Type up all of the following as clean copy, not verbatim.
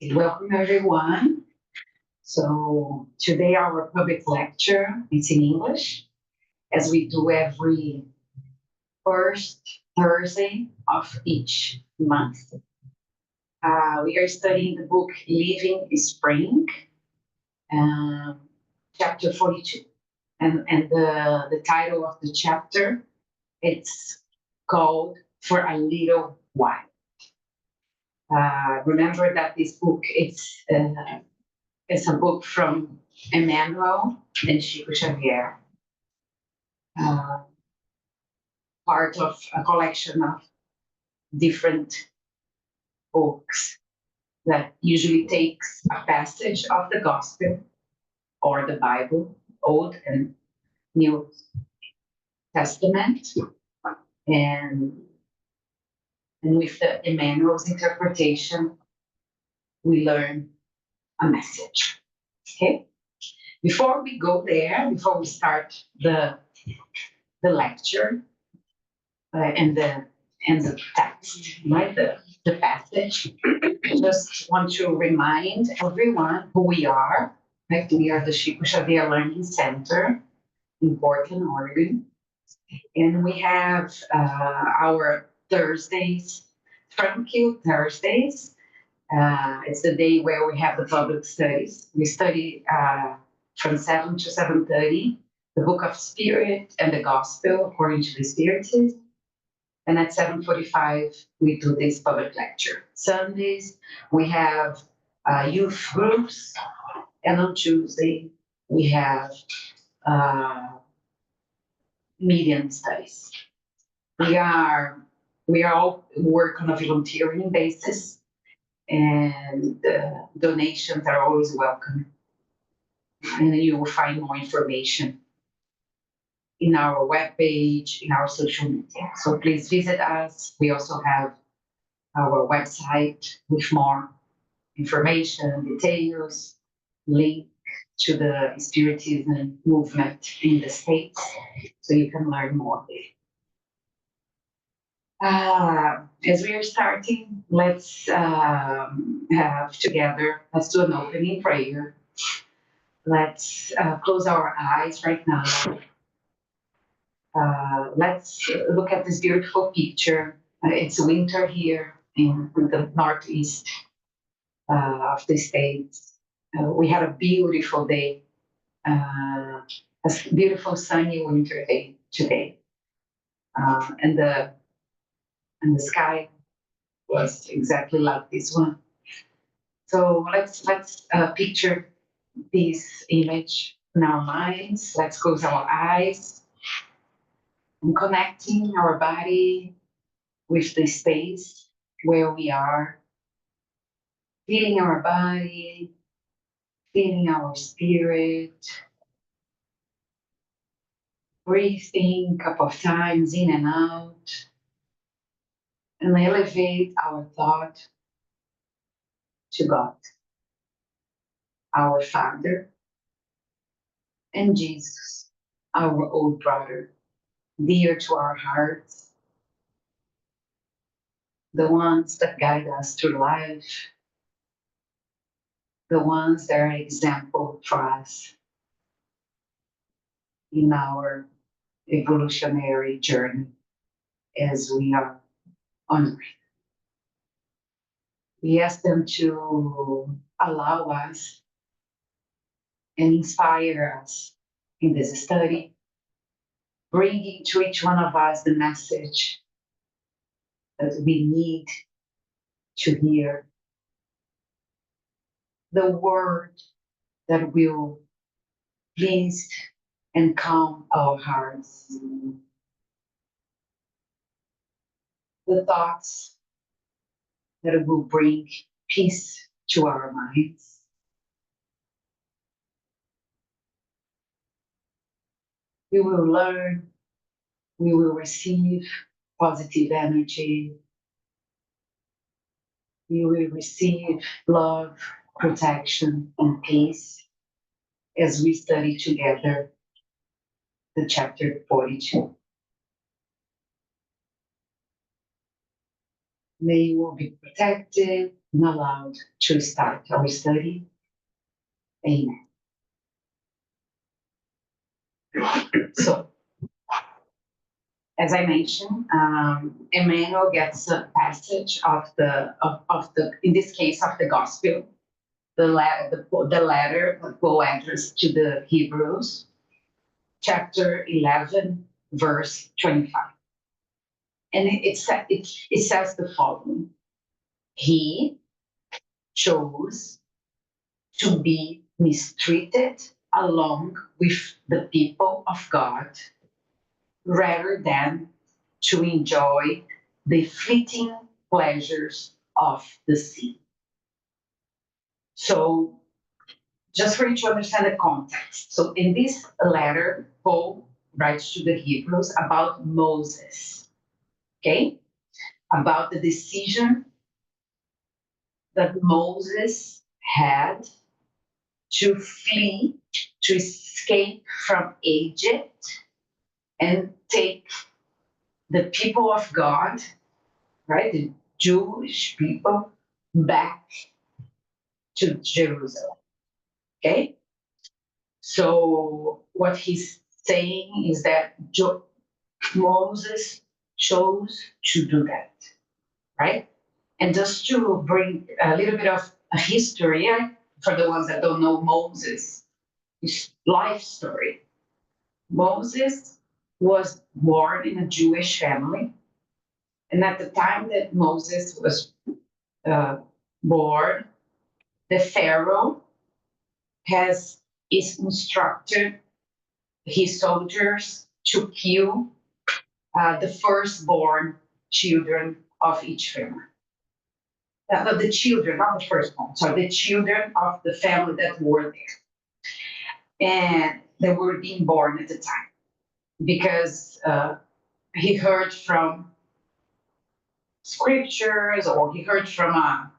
Welcome everyone. So today our public lecture is in English, as we do every first Thursday of each month. We are studying the book Living Spring, chapter 42. And the title of the chapter, it's called For a Little While. Remember that this book is it's a book from Emmanuel and Chico Xavier, part of a collection of different books that usually takes a passage of the Gospel or the Bible, Old and New Testament, and with the Emmanuel's interpretation, we learn a message. Okay? Before we go there, before we start the lecture and the text, right? The passage. I just want to remind everyone who we are. Right? We are the Chico Xavier Learning Center in Portland, Oregon. And we have our Thursdays, Tranquil Thursdays. It's the day where we have the public studies. We study from 7 to 7:30, the Book of Spirit and the Gospel according to the Spiritism. And at 7:45, we do this public lecture. Sundays, we have youth groups. And on Tuesday, we have medium studies. We all work on a volunteering basis, and donations are always welcome. And you will find more information in our webpage, in our social media. So please visit us. We also have our website with more information, details, link to the Spiritism movement in the States, so you can learn more. As we are starting, let's have together, let's do an opening prayer. Let's close our eyes right now. Let's look at this beautiful picture. It's winter here in the northeast of the States. We had a beautiful day, a beautiful sunny winter day today. And the sky was exactly like this one. So let's picture this image in our minds. Let's close our eyes and connecting our body with the space where we are, feeling our body, feeling our spirit, breathing a couple of times in and out, and elevate our thought to God, our Father, and Jesus, our old brother, dear to our hearts, the ones that guide us through life, the ones that are an example for us in our evolutionary journey as we are on earth. We ask them to allow us and inspire us in this study, bringing to each one of us the message that we need to hear, the word that will please and calm our hearts, the thoughts that will bring peace to our minds. We will learn, we will receive positive energy, we will receive love, protection, and peace as we study together the chapter 42. May you all be protected and allowed to start our study. Amen. So, as I mentioned, Emmanuel gets a passage of the in this case of the gospel, the letter that Paul addressed to the Hebrews, chapter 11, verse 25, and it says the following: He chose to be mistreated along with the people of God rather than to enjoy the fleeting pleasures of the sea. So, just for you to understand the context. So, in this letter, Paul writes to the Hebrews about Moses, okay? About the decision that Moses had to flee, to escape from Egypt and take the people of God, right, the Jewish people, back to Jerusalem. Okay? So, what he's saying is that Moses chose to do that, right? And just to bring a little bit of a history for the ones that don't know Moses, his life story. Moses was born in a Jewish family. And at the time that Moses was uh, born, the Pharaoh is instructed his soldiers to kill the firstborn children of each family. The children, not the firstborn, sorry, the children of the family that were there. And they were being born at the time because he heard from scriptures or he heard from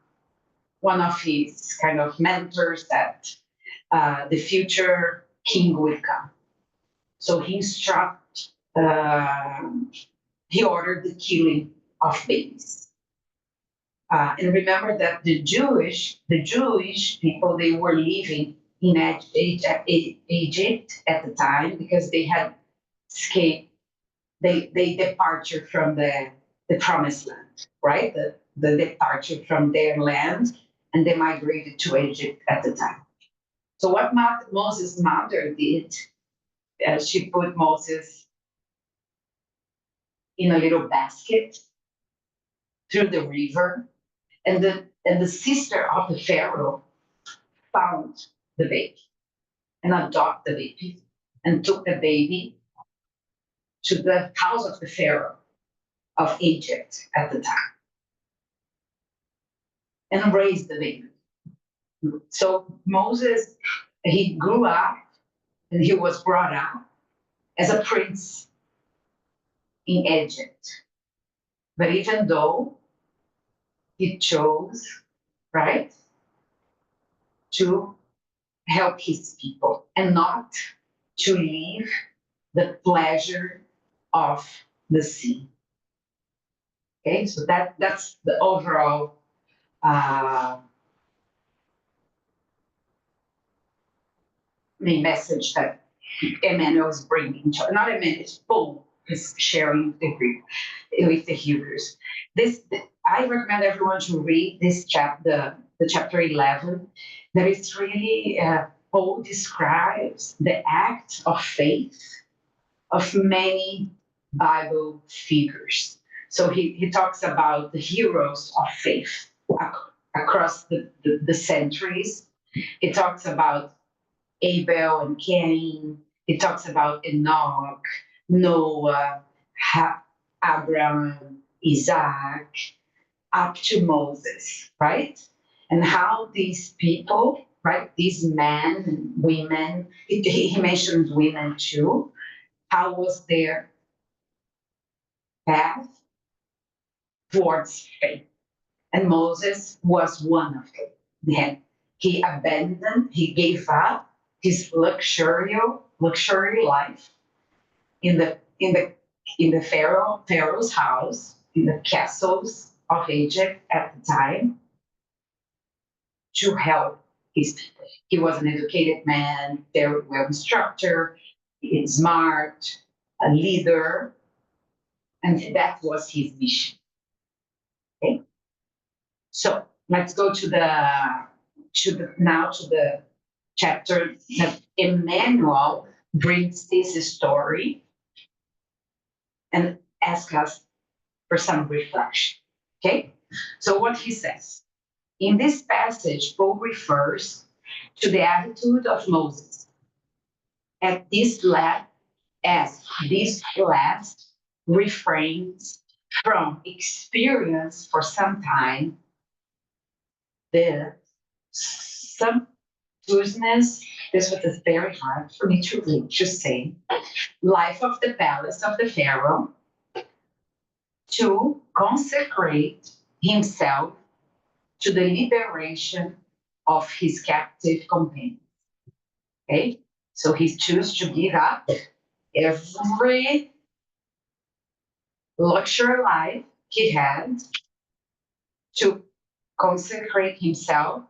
one of his kind of mentors that the future king would come. So he ordered the killing of babies. And remember that the Jewish people, they were living in Egypt at the time because they had escaped, they departure from the promised land, right? The departure from their land, and they migrated to Egypt at the time. So what Moses' mother did, she put Moses in a little basket through the river, and the sister of the Pharaoh found the baby and adopted the baby and took the baby to the house of the Pharaoh of Egypt at the time and raised the baby. So Moses, he grew up and he was brought up as a prince in Egypt. But even though he chose, right, to help his people and not to leave the pleasure of the sea. Okay, so that's the overall main message that Emmanuel is bringing. Not Emmanuel, it's Paul is sharing with the Hebrews. I recommend everyone to read this chapter, the chapter 11. That it's really Paul describes the act of faith of many Bible figures. So he talks about the heroes of faith across the centuries. He talks about Abel and Cain. He talks about Enoch, Noah, Abraham, Isaac, up to Moses, right? And how these people, right, these men and women, he mentions women too, how was their path towards faith? And Moses was one of them. He gave up his luxury life in the Pharaoh's house, in the castles of Egypt at the time to help his people. He was an educated man, very well instructed, smart, a leader, and that was his mission. Okay, so let's go to the chapter that Emmanuel brings this story and asks us for some reflection. Okay, so what he says in this passage, Paul refers to the attitude of Moses at this last, as this last refrains from experience for some time the sumptuousness. This was very hard for me to read, to say. Life of the palace of the Pharaoh, to consecrate himself to the liberation of his captive companions. Okay, so he chose to give up every luxury life he had to consecrate himself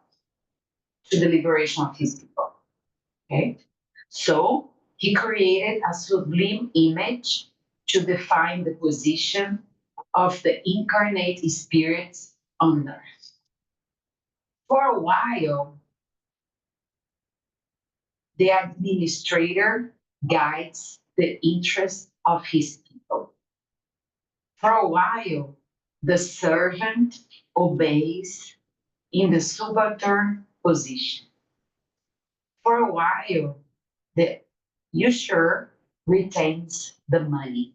to the liberation of his people. Okay, so he created a sublime image to define the position of the incarnate spirits on earth. For a while, the administrator guides the interests of his people. For a while, the servant obeys in the subaltern position. For a while, the usurer retains the money.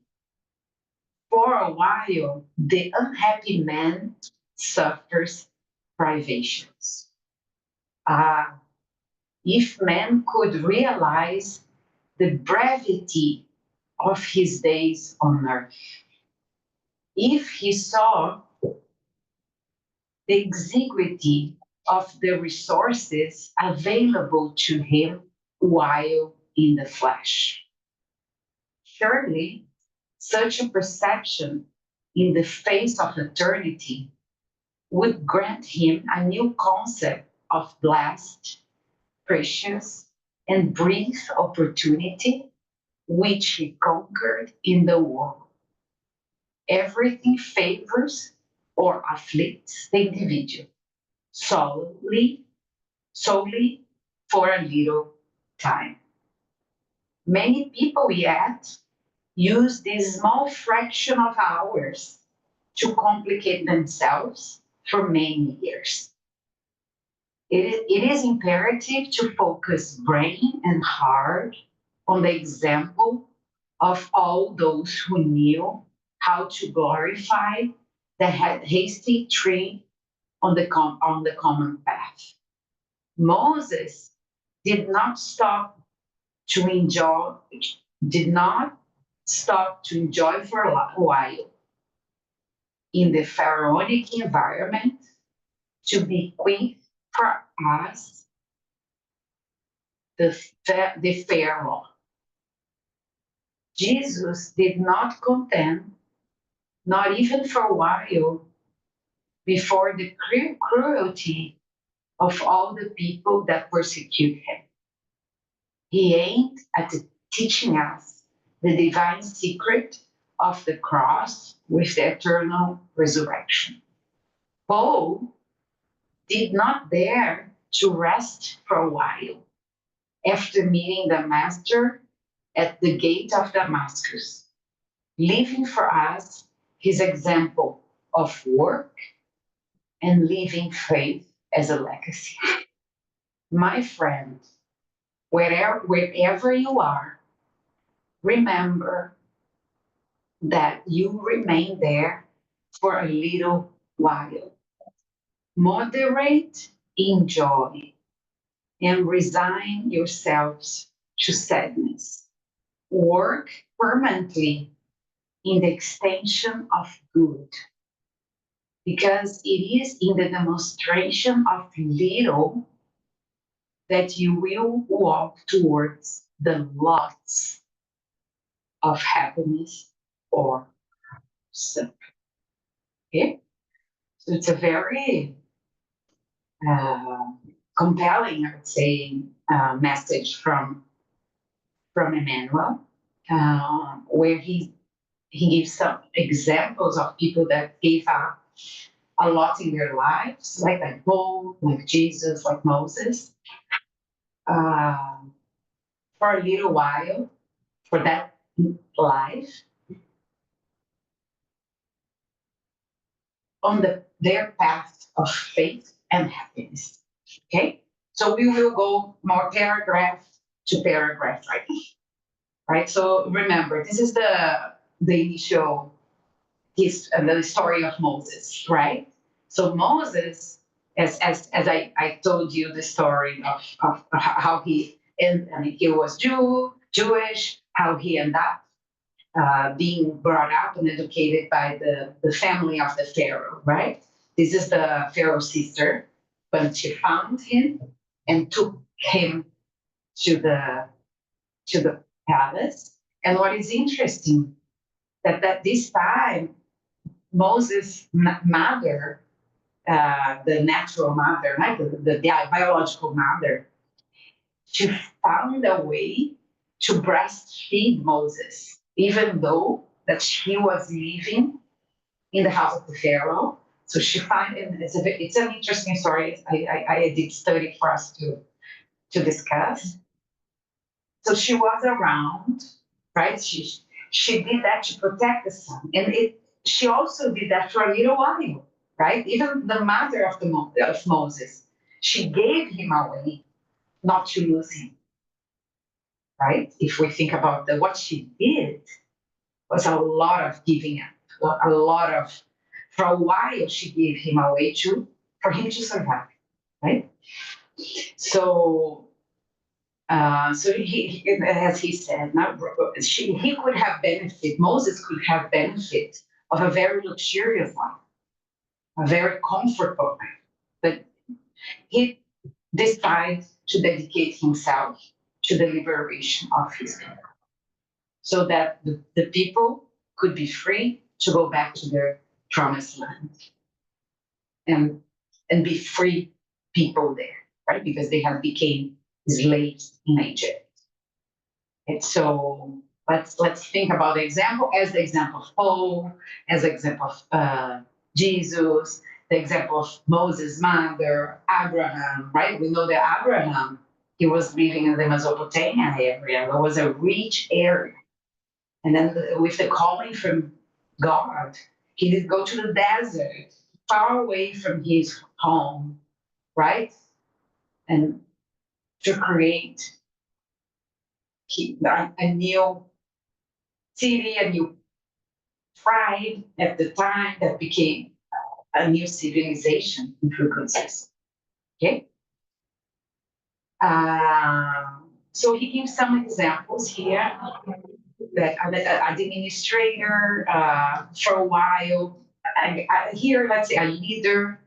For a while, the unhappy man suffers privations. If man could realize the brevity of his days on earth, if he saw the exiguity of the resources available to him while in the flesh. Surely, such a perception in the face of eternity would grant him a new concept of blessed, precious, and brief opportunity which he conquered in the world. Everything favors or afflicts the individual solely for a little time. Many people yet use this small fraction of hours to complicate themselves for many years. It is imperative to focus brain and heart on the example of all those who knew how to glorify the hasty tree on the common path. Moses did not stop to enjoy, did not stop to enjoy for a while in the pharaonic environment to bequeath for us the Pharaoh. Jesus did not contend, not even for a while, before the cruelty of all the people that persecute him. He aimed at teaching us the divine secret of the cross with the eternal resurrection. Paul did not dare to rest for a while after meeting the Master at the gate of Damascus, leaving for us his example of work and living faith as a legacy. My friend, wherever you are, remember that you remain there for a little while. Moderate in joy and resign yourselves to sadness. Work permanently in the extension of good, because it is in the demonstration of little that you will walk towards the lots of happiness or suffering. Okay? So it's a very uh, compelling, I would say, message from Emmanuel, where he gives some examples of people that gave up a lot in their lives, like Paul, like Jesus, like Moses, uh, for a little while, for that life, on their path of faith and happiness. Okay, so we will go more paragraph to paragraph, right? So remember, this is the initial the story of Moses, right? So Moses, as I told you the story of how he and I mean, he was Jewish, how he ended up being brought up and educated by the family of the Pharaoh, right? This is the Pharaoh's sister, but she found him and took him to the palace. And what is interesting that at this time Moses' mother, the natural mother, right, the biological mother, she found a way to breastfeed Moses, even though that she was living in the house of the Pharaoh. So she found, and it's an interesting story. I did study for us to discuss. So she was around, right? She did that to protect the son, and she also did that for a little while, right? Even the mother of of Moses, she gave him away not to lose him, right? If we think about what she did, was a lot of giving up, a lot of. For a while, she gave him away to for him to survive, right? So so as he said, he could have benefit. Moses could have benefit of a very luxurious life, a very comfortable life, but he decided to dedicate himself to the liberation of his people, so that the people could be free to go back to their promised land and and be free people there, right? Because they have became slaves in Egypt. And so let's think about the example as the example of Paul, as the example of Jesus, the example of Moses' mother, Abraham, right? We know that Abraham, he was living in the Mesopotamia area. It was a rich area. And then with the calling from God, he did go to the desert, far away from his home, right? And to create a new city, a new tribe at the time that became a new civilization in frequencies. Okay. So he gives some examples here that an administrator for a while. Here, let's say a leader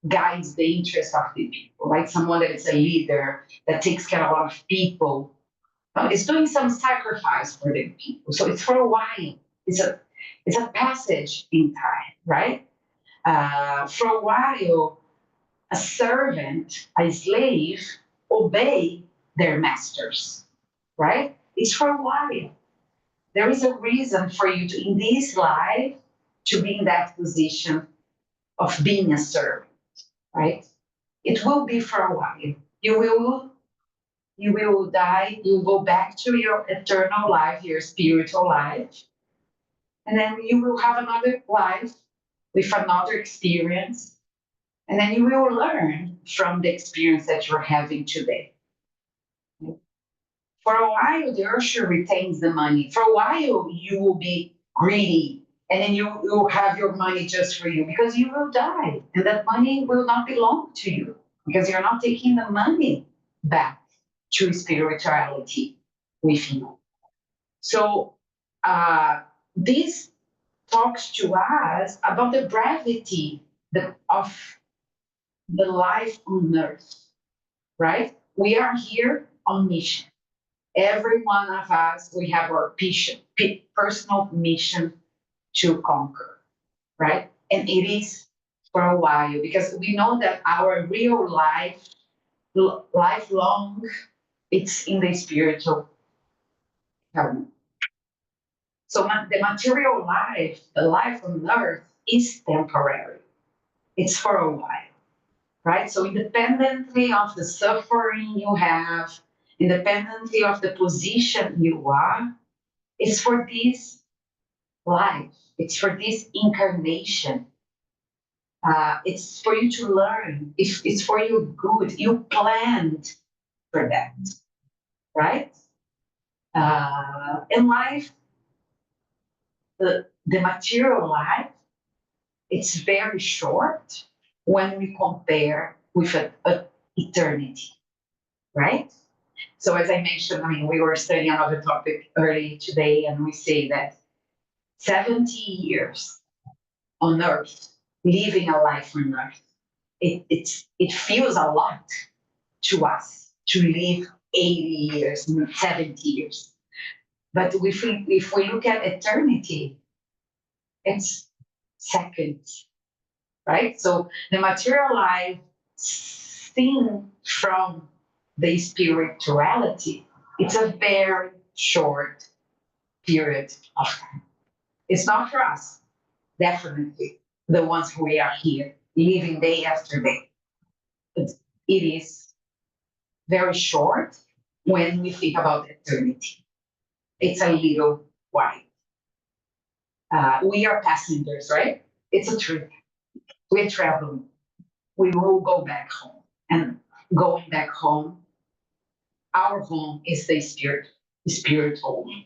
guides the interest of the people, right? Someone that is a leader that takes care of a lot of people. Is doing some sacrifice for the people. So it's for a while. It's a passage in time, right? For a while, a servant, a slave, obey their masters, right? It's for a while. There is a reason for you to, in this life, to be in that position of being a servant, right? It will be for a while. You will die, you will go back to your eternal life, your spiritual life, and then you will have another life with another experience, and then you will learn from the experience that you're having today. For a while, the usher retains the money. For a while, you will be greedy, and then you will have your money just for you because you will die, and that money will not belong to you because you're not taking the money back to spirituality with you. So this talks to us about the brevity of the life on earth, right? We are here on mission. Every one of us, we have our personal mission to conquer, right? And it is for a while, because we know that our real life, lifelong, it's in the spiritual realm. So the material life, the life on earth, is temporary. It's for a while, right? So independently of the suffering you have, independently of the position you are, it's for this life. It's for this incarnation. It's for you to learn. It's for your good. You planned for that, right? In life, the material life, it's very short when we compare with a eternity, right? So as I mentioned, I mean, we were studying another topic early today, and we say that 70 years on Earth, living a life on Earth, it feels a lot to us to live 80 years, 70 years. But if we look at eternity, it's seconds, right? So the material life seen from the spirituality, it's a very short period of time. It's not for us, definitely, the ones who are here, living day after day. But it is very short when we think about eternity. It's a little while. We are passengers, right? It's a trip. We're traveling. We will go back home. And going back home, our home is the spirit home.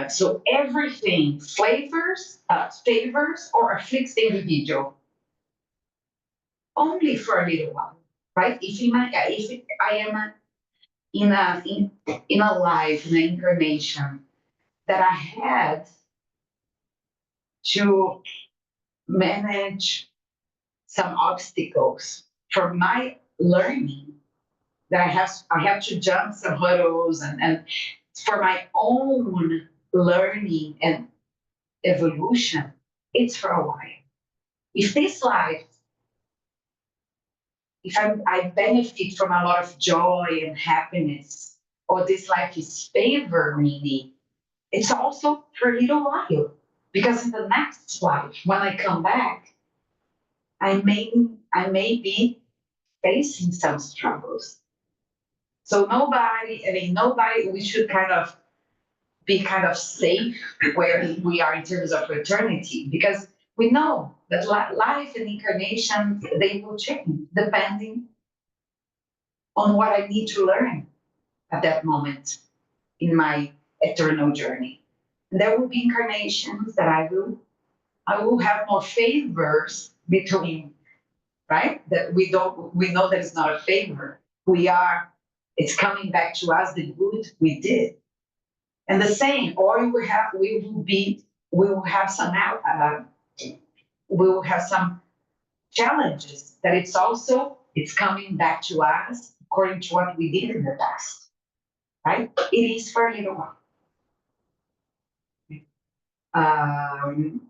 So everything favors or afflicts the individual only for a little while, right? If I am in a life, in an incarnation that I had to manage some obstacles for my learning, that I have to jump some hurdles and for my own learning and evolution, it's for a while. If this life, if I benefit from a lot of joy and happiness, or this life is favoring me, it's also for a little while. Because in the next life, when I come back, I may be facing some struggles. So nobody, we should be kind of safe where we are in terms of eternity, because we know that life and incarnation, they will change depending on what I need to learn at that moment in my eternal journey. And there will be incarnations that I will have more favors between, right? That we know that it's not a favor. It's coming back to us the good we did. And the same, or we will have some challenges that it's coming back to us according to what we did in the past, right? It is for a little while. Um,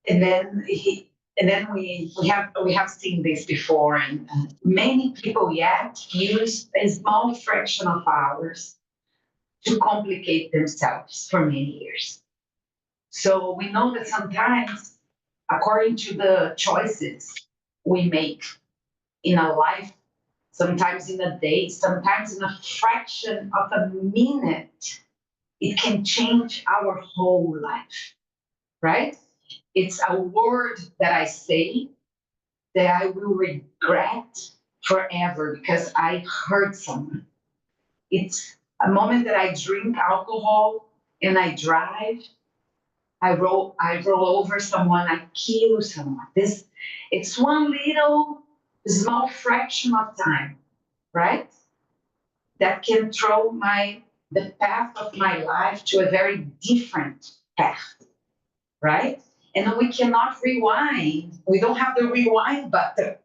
and then we have seen this before, and many people yet use a small fraction of hours to complicate themselves for many years. So we know that sometimes, according to the choices we make in a life, sometimes in a day, sometimes in a fraction of a minute, it can change our whole life, right? It's a word that I say that I will regret forever because I hurt someone. It's a moment that I drink alcohol and I drive. I roll over someone. I kill someone. It's one little small fraction of time, right? That can throw the path of my life to a very different path, right? And we cannot rewind. We don't have the rewind button,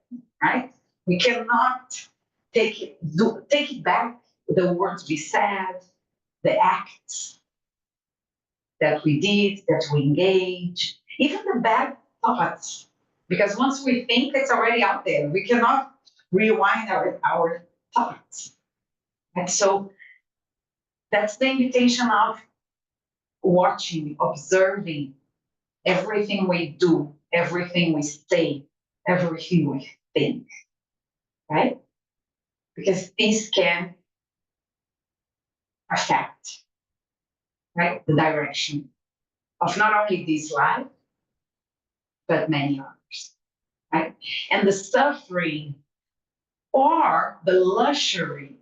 right? We cannot take it back. The words we said, the acts, that we did, that we engage, even the bad thoughts. Because once we think, it's already out there. We cannot rewind our thoughts. And so that's the invitation of watching, observing everything we do, everything we say, everything we think, right? Because this can affect, right, the direction of not only this life, but many others, right? And the suffering or the luxury.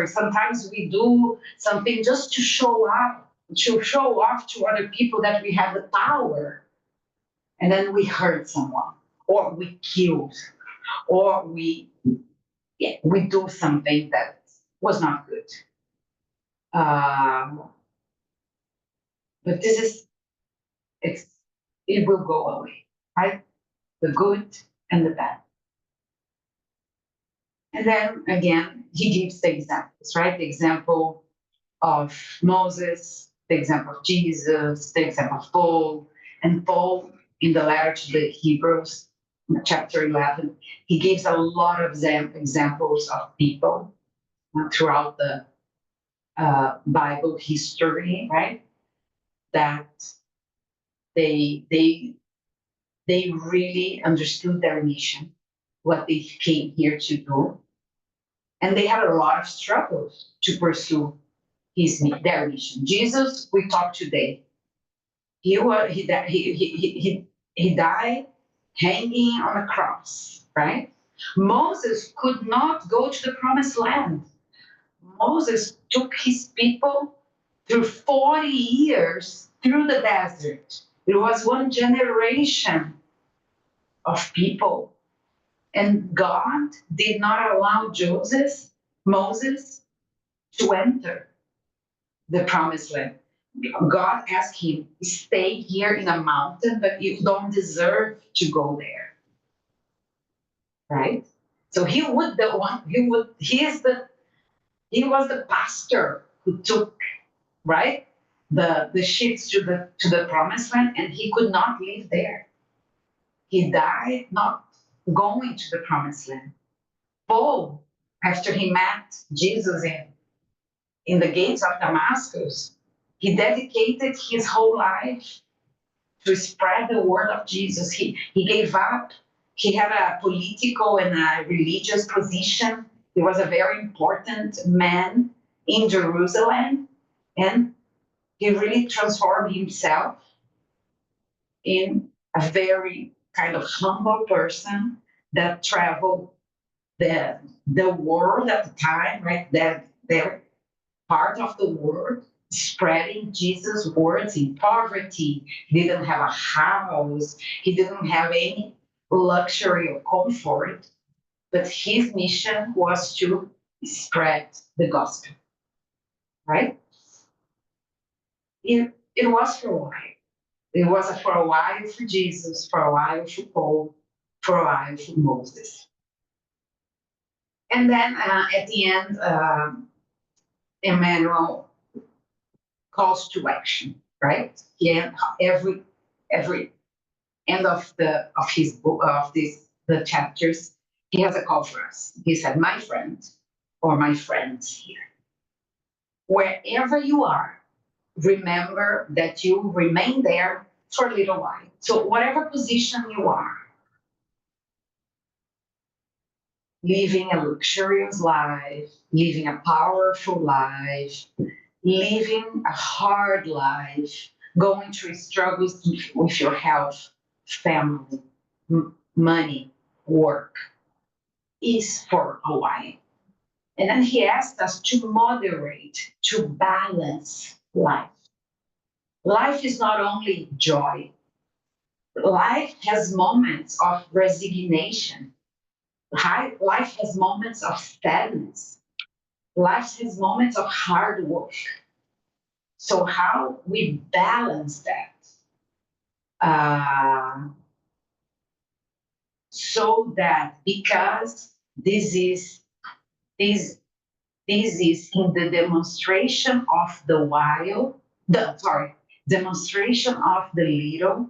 Sometimes we do something just to show up, to show off to other people that we have the power, and then we hurt someone, or we kill, or we do something that was not good. But this is it's it will go away, right? The good and the bad. And then again, he gives the examples, right? The example of Moses, the example of Jesus, the example of Paul. And Paul, in the letter to the Hebrews, chapter 11, he gives a lot of examples of people throughout the Bible history, right? That they really understood their mission, what they came here to do, and they had a lot of struggles to pursue their mission. Jesus, we talked today. He died hanging on a cross, right? Moses could not go to the promised land. Moses took his people through 40 years through the desert. It was one generation of people. And God did not allow Moses, to enter the promised land. God asked him, stay here in a mountain, but you don't deserve to go there. Right? So he was the pastor who took, right, the sheep to the promised land, and he could not live there. He died not going to the promised land. Paul, after he met Jesus in the gates of Damascus, he dedicated his whole life to spread the word of Jesus. He gave up. He had a political and a religious position. He was a very important man in Jerusalem, and he really transformed himself in a very kind of humble person that traveled the world at the time, right? That they're part of the world, spreading Jesus' words in poverty. He didn't have a house. He didn't have any luxury or comfort. But his mission was to spread the gospel, right? It was for a while. It was for a while for Jesus, for a while for Paul, for a while for Moses. And then at the end, Emmanuel calls to action, right? Yeah, every end of his book of the chapters, he has a call for us. He said, "My friend, or my friends here, wherever you are, remember that you remain there for a little while. So whatever position you are, living a luxurious life, living a powerful life, living a hard life, going through struggles with your health, family, money, work, is for a while." And then he asked us to moderate, to balance life. Life is not only joy. Life has moments of resignation. Life has moments of sadness. Life has moments of hard work. So how we balance that so that, because this is in the demonstration of demonstration of the little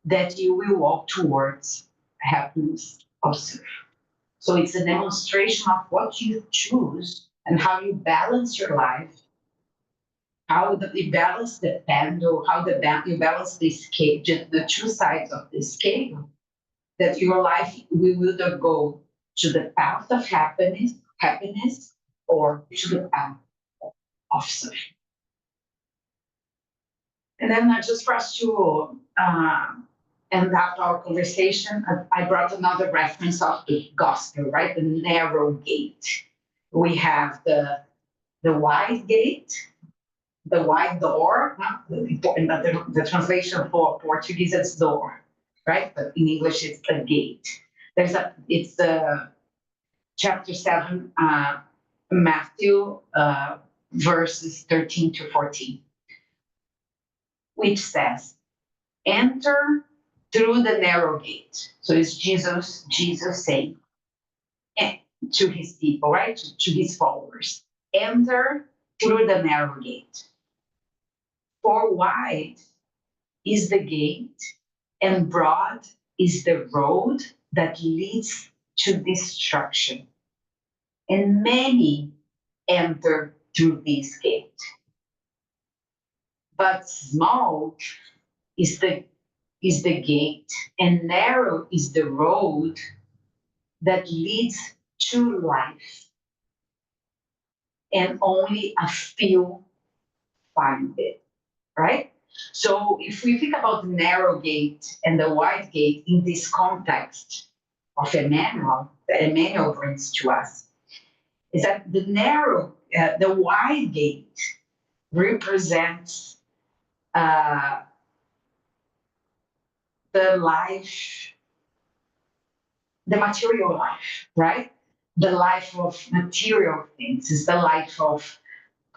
that you will walk towards happiness also. So it's a demonstration of what you choose and how you balance your life, you balance the pendulum, you balance the scale, just the two sides of the scale, that your life will either go to the path of happiness, or to the path of suffering. And then just for us to end up our conversation, I brought another reference of the gospel, right? The narrow gate. We have the wide gate, the wide door. The translation for Portuguese is door, right? But in English it's a gate. It's the chapter 7, Matthew, verses 13 to 14, which says, enter through the narrow gate. So it's Jesus saying to his people, right? To his followers, enter through the narrow gate. For wide is the gate and broad is the road that leads to destruction. And many enter through this gate. But small is the gate and narrow is the road that leads to life. And only a few find it, right? So if we think about the narrow gate and the wide gate in this context of Emmanuel, that Emmanuel brings to us, is that the wide gate represents the life, the material life, right? The life of material things is the life of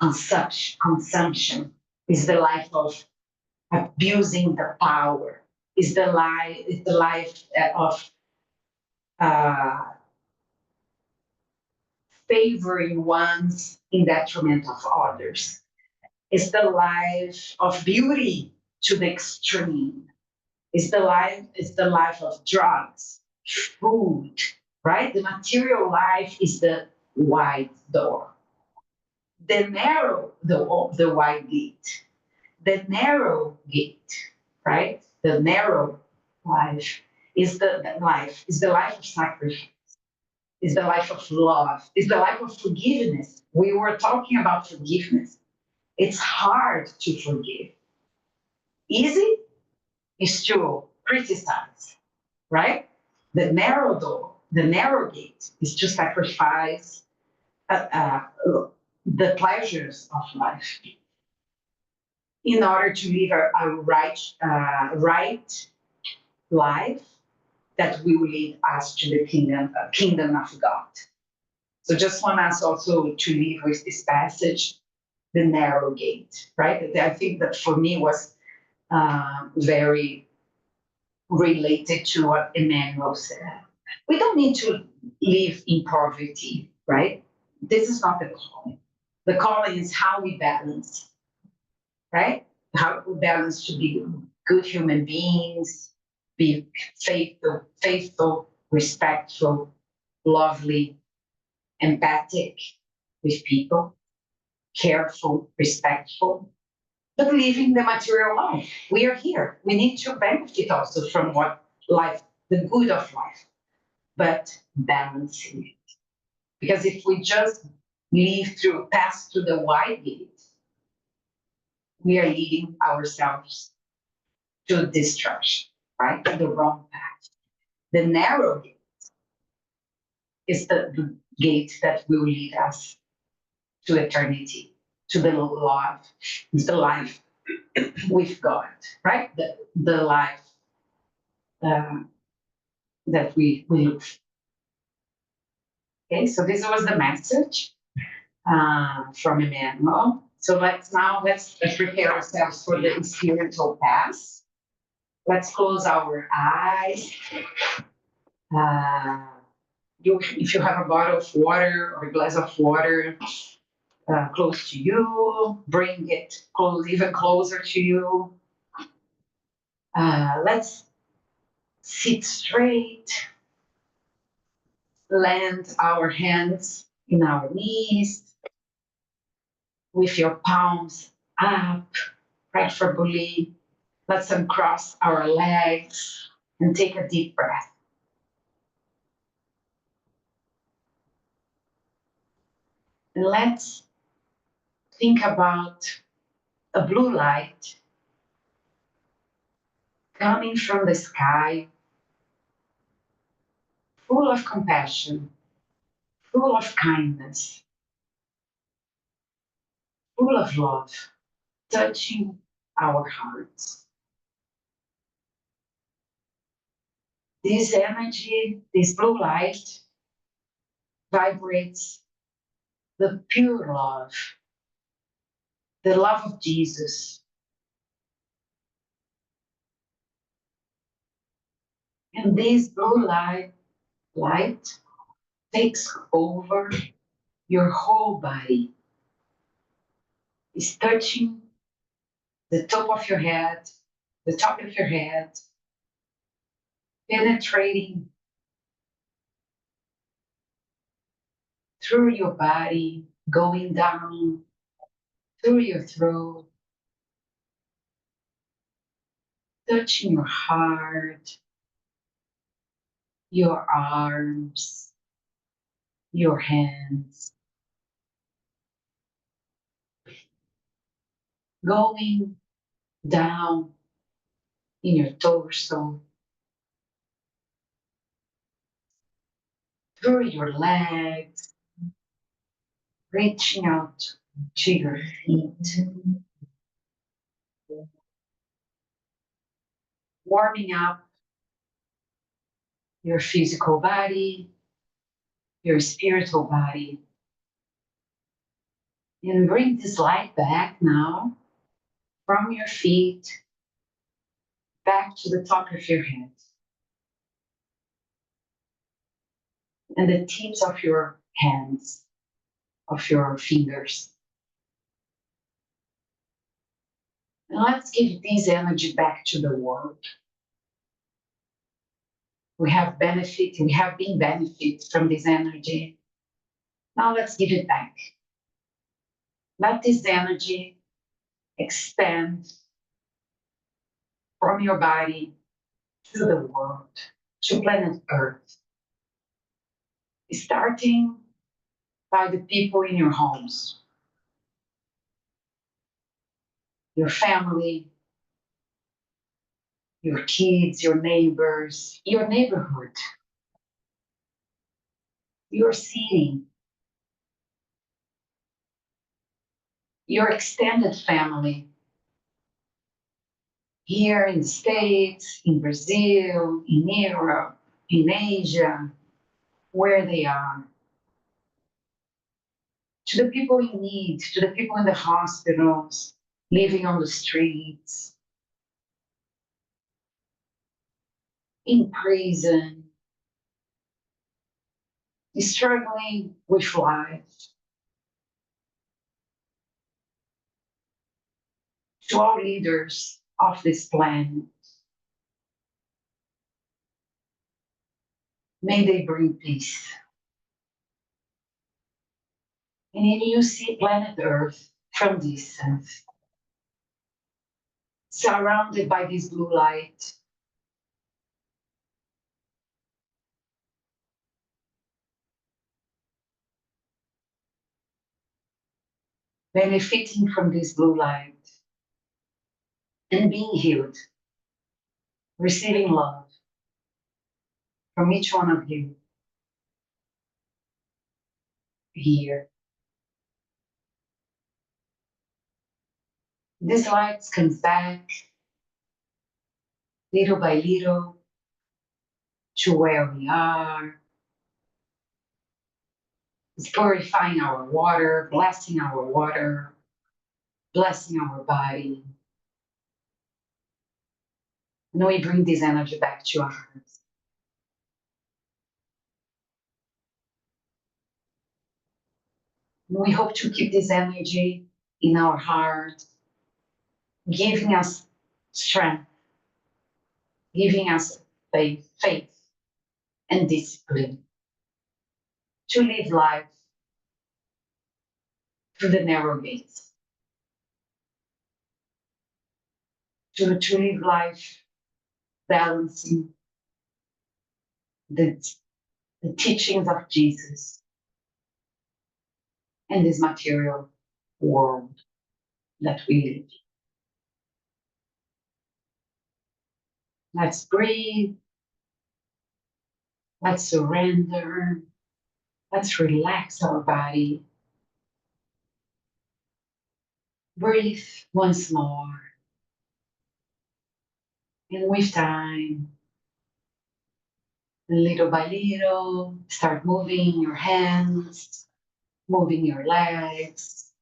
consumption, is the life of abusing the power, is the life of favoring ones in detriment of others. It's the life of beauty to the extreme. It's the life of drugs, food, right? The material life is the wide door. The wide gate. The narrow gate, right? The narrow life is the life of sacrifice, is the life of love, is the life of forgiveness. We were talking about forgiveness. It's hard to forgive. Easy is to criticize, right? The narrow door, the narrow gate is to sacrifice the pleasures of life in order to live a right life that will lead us to the kingdom of God. So just want us also to leave with this passage, the narrow gate, right? I think that for me was very related to what Emmanuel said. We don't need to live in poverty, right? This is not the calling. The calling is how we balance, right? How we balance to be good human beings, be faithful, respectful, lovely, empathic with people, careful, respectful, but living the material life. We are here. We need to benefit also from what life, the good of life, but balancing it. Because if we just pass through the wide gate, we are leading ourselves to destruction, right? To the wrong path. The narrow gate is the gate that will lead us to eternity, to the love, the life with God, right? The life that we live. Okay, so this was the message from Emmanuel. So let's prepare ourselves for the spiritual pass. Let's close our eyes. If you have a bottle of water or a glass of water, close to you, bring it close, even closer to you. Let's sit straight, land our hands in our knees with your palms up, preferably. Let's uncross our legs and take a deep breath. And let's think about a blue light coming from the sky, full of compassion, full of kindness, full of love, touching our hearts. This energy, this blue light, vibrates the pure love, the love of Jesus. And this blue light takes over your whole body. It's touching the top of your head, penetrating through your body, going down through your throat, touching your heart, your arms, your hands, going down in your torso, through your legs, reaching out to your feet, warming up your physical body, your spiritual body. And bring this light back now from your feet back to the top of your head and the tips of your hands, of your fingers. And let's give this energy back to the world. We have been benefit from this energy. Now let's give it back. Let this energy expand from your body to the world, to planet Earth. Starting by the people in your homes, your family, your kids, your neighbors, your neighborhood, your city, your extended family, here in the States, in Brazil, in Europe, in Asia, where they are. To the people in need, to the people in the hospitals, living on the streets, in prison, struggling with life. To all leaders of this planet, may they bring peace. And then you see planet Earth from distance, surrounded by this blue light. Benefiting from this blue light and being healed, receiving love from each one of you here. This light comes back little by little to where we are. It's purifying our water, blessing our water, blessing our body. And we bring this energy back to our hearts. We hope to keep this energy in our heart, giving us strength, giving us faith and discipline to live life through the narrow gates, to live life balancing the, the teachings of Jesus and this material world that we live in. Let's breathe, let's surrender, let's relax our body. Breathe once more. And with time, little by little, start moving your hands, moving your legs,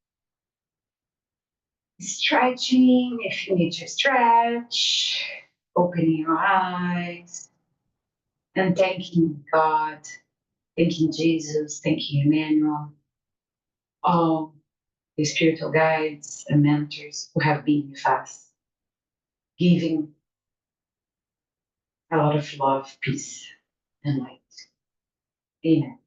stretching if you need to stretch, opening your eyes, and thanking God, thanking Jesus, thanking Emmanuel, all the spiritual guides and mentors who have been with us, giving a lot of love, peace, and light. Amen.